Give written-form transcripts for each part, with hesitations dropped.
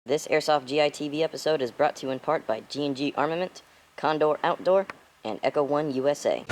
This Airsoft GITV episode is brought to you in part by G&G Armament, Condor Outdoor, and Echo One USA.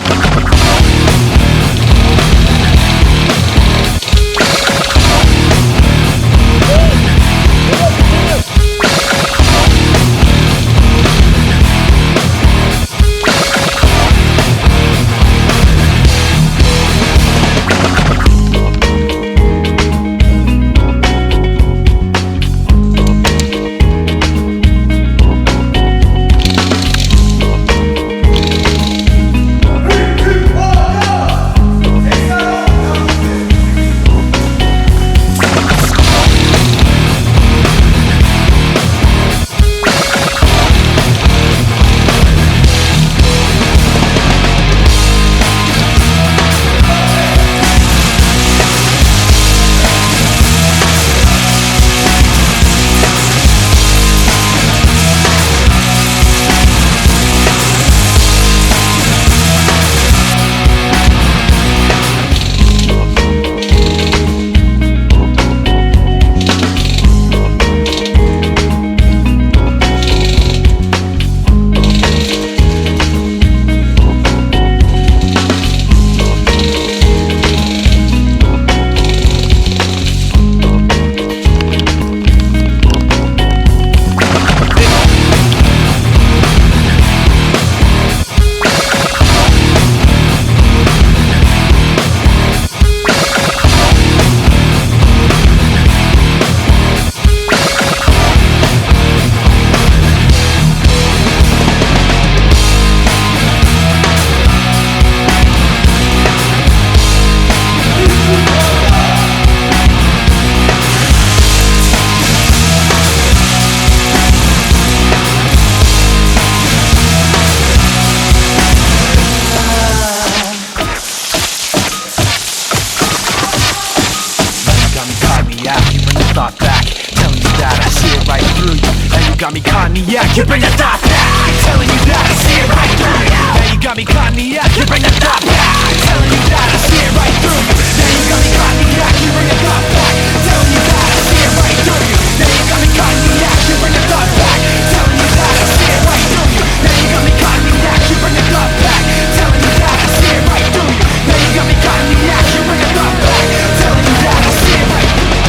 Got me cognac, you bring the thought back. Telling you that I see it right through you. Now you got me cognac, you bring the thought back. Telling you that I see it right through you. Now you got me cognac, you bring the thought back. Telling you that I see it right through you. Now you got me cognac, you bring the thought back. Telling you that I see it right through you. Now you got me cognac, you bring the thought back. Telling you that I see it right through you. Now you got me cognac, you bring the thought back. Telling you that I see it right through you.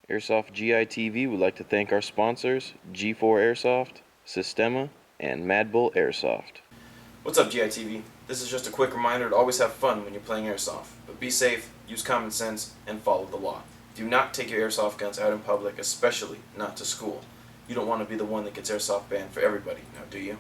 Airsoft GITV would like to thank our sponsors, G4 Airsoft, Sistema, and Mad Bull Airsoft. What's up, GITV? This is just a quick reminder to always have fun when you're playing Airsoft, but be safe, use common sense, and follow the law. Do not take your Airsoft guns out in public, especially not to school. You don't want to be the one that gets Airsoft banned for everybody, now do you?